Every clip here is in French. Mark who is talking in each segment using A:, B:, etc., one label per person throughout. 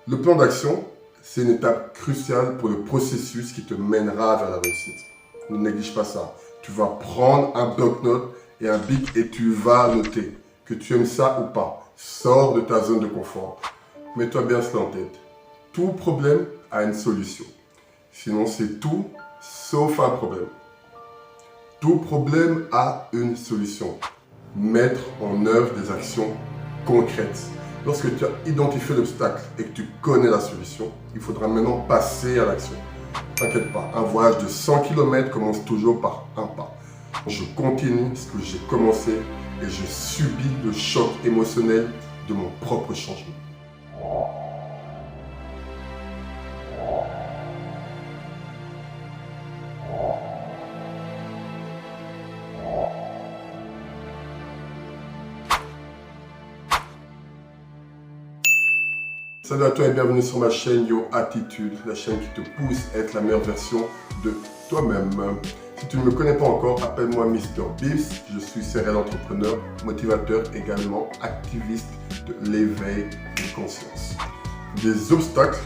A: Le plan d'action, c'est une étape cruciale pour le processus qui te mènera vers la réussite. Ne néglige pas ça. Tu vas prendre un bloc-notes et un bic et tu vas noter que tu aimes ça ou pas. Sors de ta zone de confort. Mets-toi bien cela en tête. Tout problème a une solution. Sinon, c'est tout sauf un problème. Tout problème a une solution. Mettre en œuvre des actions concrètes. Lorsque tu as identifié l'obstacle et que tu connais la solution, il faudra maintenant passer à l'action. T'inquiète pas, un voyage de 100 km commence toujours par un pas. Je continue ce que j'ai commencé et je subis le choc émotionnel de mon propre changement. Salut à toi et bienvenue sur ma chaîne Yo Attitude, la chaîne qui te pousse à être la meilleure version de toi-même. Si tu ne me connais pas encore, appelle-moi Mr. Biffs. Je suis serial entrepreneur, motivateur, également activiste de l'éveil de conscience. Des obstacles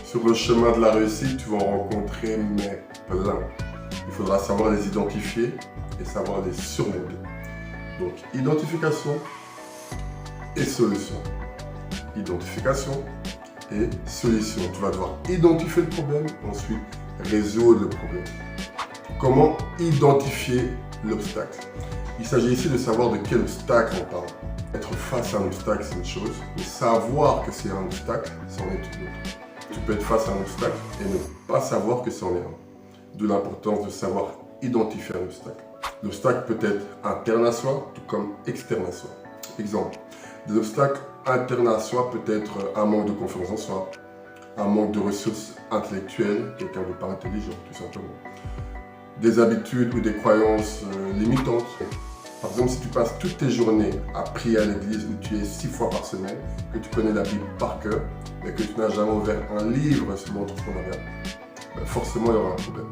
A: sur le chemin de la réussite, tu vas en rencontrer mais plein. Il faudra savoir les identifier et savoir les surmonter. Donc identification et solution. Identification et solution. Tu vas devoir identifier le problème, ensuite résoudre le problème. Comment identifier l'obstacle? Il s'agit ici de savoir de quel obstacle on parle. Être face à un obstacle, c'est une chose, mais savoir que c'est un obstacle, c'en est une autre. Tu peux être face à un obstacle et ne pas savoir que c'en est un. D'où l'importance de savoir identifier un obstacle. L'obstacle peut être interne à soi, tout comme externe à soi. Exemple, des obstacles internes à soi peut être un manque de confiance en soi, un manque de ressources intellectuelles, quelqu'un de pas intelligent tout simplement, des habitudes ou des croyances limitantes. Par exemple, si tu passes toutes tes journées à prier à l'église où tu es 6 fois par semaine, que tu connais la Bible par cœur, mais que tu n'as jamais ouvert un livre sur l'entrepreneuriat, ben forcément il y aura un problème.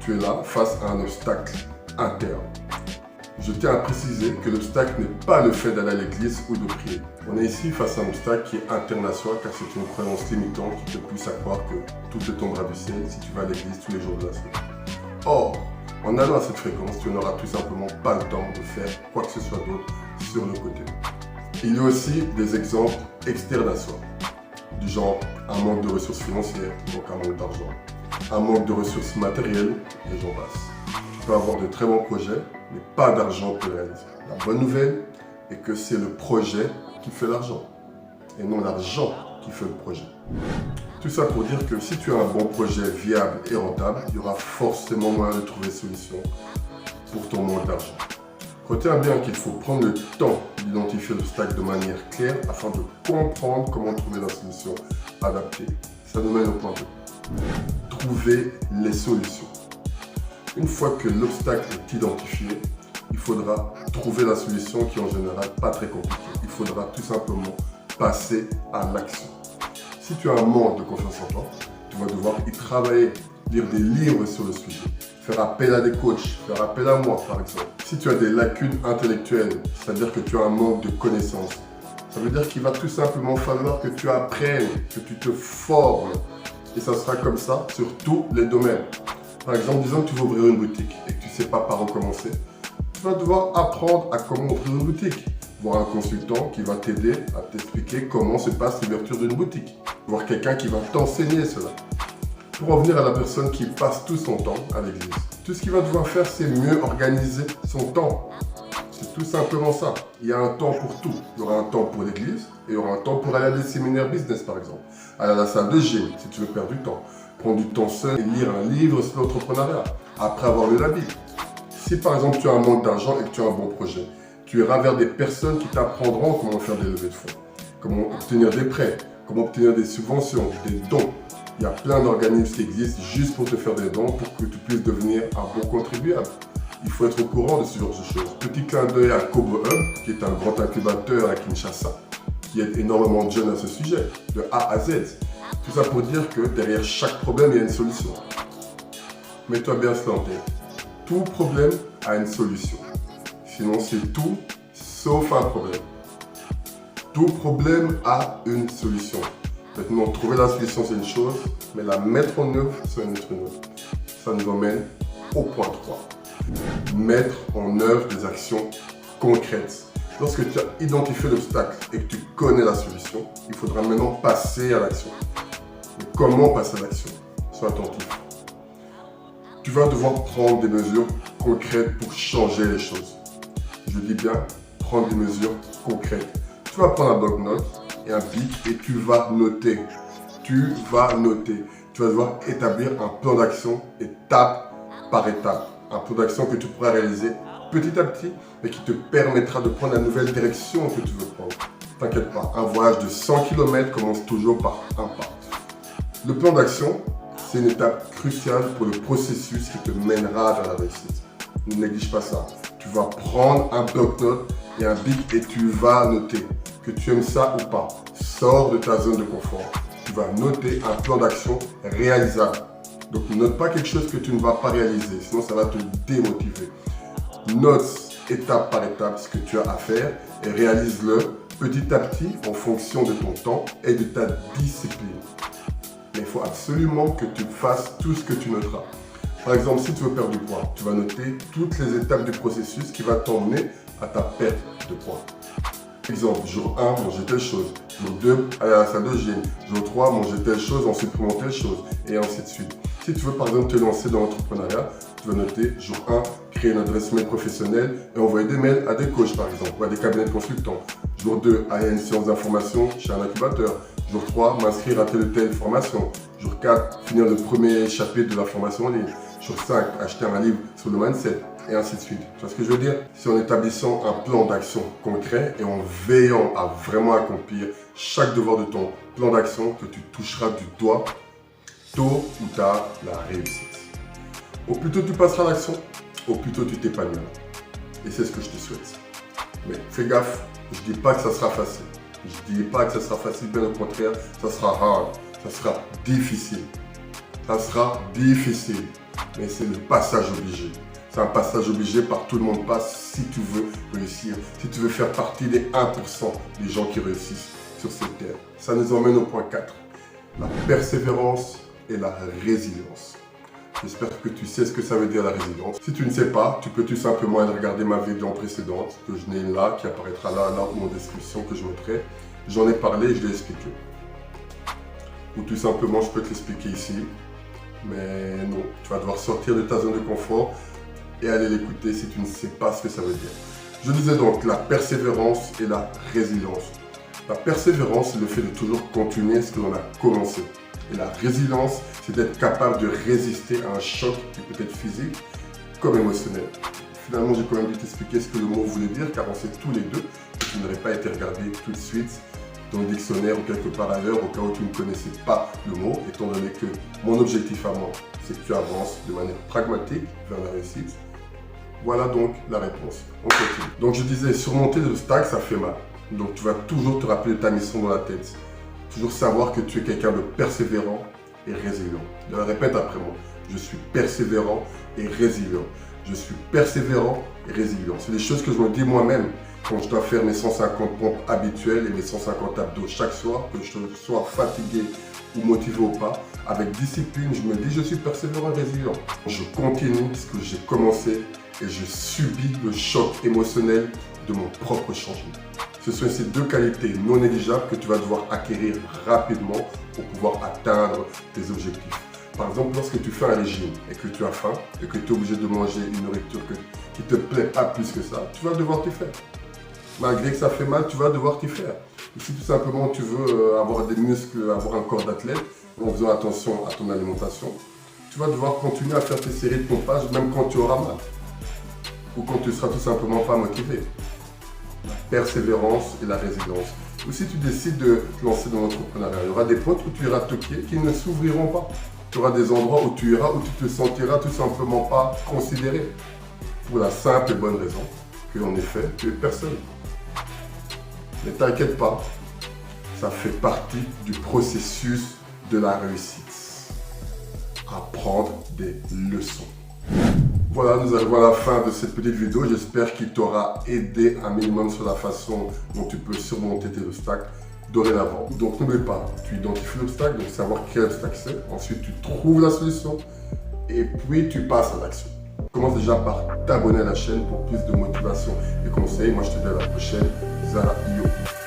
A: Tu es là face à un obstacle interne. Je tiens à préciser que l'obstacle n'est pas le fait d'aller à l'église ou de prier. On est ici face à un obstacle qui est interne à soi car c'est une croyance limitante qui te pousse à croire que tout te tombera du ciel si tu vas à l'église tous les jours de la semaine. Or, en allant à cette fréquence, tu n'auras tout simplement pas le temps de faire quoi que ce soit d'autre sur le côté. Il y a aussi des exemples externes à soi, du genre un manque de ressources financières, donc un manque d'argent, un manque de ressources matérielles, et j'en passe. Tu peux avoir de très bons projets, mais pas d'argent pour les réaliser. La bonne nouvelle est que c'est le projet qui fait l'argent, et non l'argent qui fait le projet. Tout ça pour dire que si tu as un bon projet viable et rentable, il y aura forcément moyen de trouver solution pour ton manque d'argent. Retiens bien qu'il faut prendre le temps d'identifier l'obstacle de manière claire afin de comprendre comment trouver la solution adaptée. Ça nous mène au point 2. Trouver les solutions. Une fois que l'obstacle est identifié, il faudra trouver la solution qui est en général pas très compliquée. Il faudra tout simplement passer à l'action. Si tu as un manque de confiance en toi, tu vas devoir y travailler, lire des livres sur le sujet, faire appel à des coachs, faire appel à moi par exemple. Si tu as des lacunes intellectuelles, c'est-à-dire que tu as un manque de connaissances, ça veut dire qu'il va tout simplement falloir que tu apprennes, que tu te formes. Et ça sera comme ça sur tous les domaines. Par exemple, disons que tu veux ouvrir une boutique et que tu ne sais pas par où commencer, tu vas devoir apprendre à comment ouvrir une boutique. Voir un consultant qui va t'aider à t'expliquer comment se passe l'ouverture d'une boutique. Voir quelqu'un qui va t'enseigner cela. Pour revenir à la personne qui passe tout son temps à l'église, tout ce qu'il va devoir faire, c'est mieux organiser son temps. C'est tout simplement ça. Il y a un temps pour tout. Il y aura un temps pour l'église et il y aura un temps pour aller à des séminaires business par exemple. Aller à la salle de gym si tu veux perdre du temps. Prendre du temps seul et lire un livre sur l'entrepreneuriat après avoir lu la Bible. Si par exemple tu as un manque d'argent et que tu as un bon projet, tu iras vers des personnes qui t'apprendront comment faire des levées de fonds, comment obtenir des prêts, comment obtenir des subventions, des dons. Il y a plein d'organismes qui existent juste pour te faire des dons pour que tu puisses devenir un bon contribuable. Il faut être au courant de ce genre de choses. Petit clin d'œil à Kobo Hub, qui est un grand incubateur à Kinshasa, qui aide énormément de jeunes à ce sujet, de A à Z. Tout ça pour dire que derrière chaque problème, il y a une solution. Mets-toi bien cela en tête. Tout problème a une solution. Sinon, c'est tout sauf un problème. Tout problème a une solution. Maintenant, trouver la solution, c'est une chose, mais la mettre en œuvre, c'est une autre. Ça nous emmène au point 3. Mettre en œuvre des actions concrètes. Lorsque tu as identifié l'obstacle et que tu connais la solution, il faudra maintenant passer à l'action. Mais comment passer à l'action? Sois attentif. Tu vas devoir prendre des mesures concrètes pour changer les choses. Je dis bien, prendre des mesures concrètes. Tu vas prendre un bloc-notes et un bic et tu vas noter. Tu vas noter. Tu vas devoir établir un plan d'action étape par étape. Un plan d'action que tu pourras réaliser petit à petit, mais qui te permettra de prendre la nouvelle direction que tu veux prendre. T'inquiète pas, un voyage de 100 km commence toujours par un pas. Le plan d'action, c'est une étape cruciale pour le processus qui te mènera vers la réussite. Ne néglige pas ça. Tu vas prendre un bloc-notes et un bic et tu vas noter. Que tu aimes ça ou pas, sors de ta zone de confort. Tu vas noter un plan d'action réalisable. Donc ne note pas quelque chose que tu ne vas pas réaliser, sinon ça va te démotiver. Note étape par étape ce que tu as à faire et réalise-le petit à petit en fonction de ton temps et de ta discipline. Mais il faut absolument que tu fasses tout ce que tu noteras. Par exemple, si tu veux perdre du poids, tu vas noter toutes les étapes du processus qui va t'emmener à ta perte de poids. Exemple, jour 1, manger telle chose. Jour 2, aller à la salle de gym. Jour 3, manger telle chose en supprimant telle chose. Et ainsi de suite. Si tu veux par exemple te lancer dans l'entrepreneuriat, tu vas noter jour 1, créer une adresse mail professionnelle et envoyer des mails à des coachs par exemple ou à des cabinets de consultants. Jour 2, aller à une séance d'information chez un incubateur. Jour 3, m'inscrire à telle ou telle formation. Jour 4, finir le premier chapitre de la formation en ligne. Jour 5, acheter un livre sur le mindset. Et ainsi de suite. Tu vois ce que je veux dire? C'est en établissant un plan d'action concret et en veillant à vraiment accomplir chaque devoir de ton plan d'action que tu toucheras du doigt tôt ou tard la réussite. Au plus tôt tu passeras à l'action, au plus tôt tu t'épanouiras. Et c'est ce que je te souhaite. Mais fais gaffe, je ne dis pas que ça sera facile. Je ne dis pas que ça sera facile, bien au contraire, ça sera hard, ça sera difficile. Ça sera difficile, mais c'est le passage obligé. C'est un passage obligé par tout le monde passe si tu veux réussir, si tu veux faire partie des 1% des gens qui réussissent sur cette terre. Ça nous emmène au point 4, la persévérance et la résilience. J'espère que tu sais ce que ça veut dire la résilience. Si tu ne sais pas, tu peux tout simplement aller regarder ma vidéo précédente, que je n'ai là, qui apparaîtra là ou en description, que je mettrai. J'en ai parlé et je l'ai expliqué. Ou tout simplement, je peux te l'expliquer ici. Mais non, tu vas devoir sortir de ta zone de confort et aller l'écouter si tu ne sais pas ce que ça veut dire. Je disais donc la persévérance et la résilience. La persévérance, c'est le fait de toujours continuer ce que l'on a commencé. Et la résilience, c'est d'être capable de résister à un choc qui peut être physique comme émotionnel. Finalement, j'ai quand même dû t'expliquer ce que le mot voulait dire, car on sait tous les deux que tu n'aurais pas été regardé tout de suite dans le dictionnaire ou quelque part ailleurs, au cas où tu ne connaissais pas le mot, étant donné que mon objectif à moi, c'est que tu avances de manière pragmatique vers la réussite. Voilà donc la réponse. On continue. Donc je disais, surmonter des obstacles, ça fait mal. Donc tu vas toujours te rappeler de ta mission dans la tête. Toujours savoir que tu es quelqu'un de persévérant et résilient. Je le répète après moi. Je suis persévérant et résilient. Je suis persévérant et résilient. C'est des choses que je me dis moi-même quand je dois faire mes 150 pompes habituelles et mes 150 abdos chaque soir, que je sois fatigué ou motivé ou pas. Avec discipline, je me dis je suis persévérant et résilient. Je continue ce que j'ai commencé et je subis le choc émotionnel de mon propre changement. Ce sont ces deux qualités non négligeables que tu vas devoir acquérir rapidement pour pouvoir atteindre tes objectifs. Par exemple, lorsque tu fais un régime et que tu as faim et que tu es obligé de manger une nourriture qui ne te plaît pas plus que ça, tu vas devoir t'y faire. Malgré que ça fait mal, tu vas devoir t'y faire. Et si tout simplement tu veux avoir des muscles, avoir un corps d'athlète, en faisant attention à ton alimentation, tu vas devoir continuer à faire tes séries de pompage même quand tu auras mal. Ou quand tu ne seras tout simplement pas motivé. La persévérance et la résilience. Ou si tu décides de te lancer dans l'entrepreneuriat, il y aura des portes où tu iras toquer qui ne s'ouvriront pas. Tu auras des endroits où tu iras, où tu te sentiras tout simplement pas considéré. Pour la simple et bonne raison que, en effet, tu es personne. Mais t'inquiète pas, ça fait partie du processus de la réussite. Apprendre des leçons. Voilà, nous arrivons à la fin de cette petite vidéo. J'espère qu'il t'aura aidé un minimum sur la façon dont tu peux surmonter tes obstacles. dorénavant. Donc n'oublie pas, tu identifies l'obstacle, donc savoir quel obstacle c'est. Ensuite, tu trouves la solution et puis tu passes à l'action. Commence déjà par t'abonner à la chaîne pour plus de motivation et conseils. Moi, je te dis à la prochaine. Zara Iyo.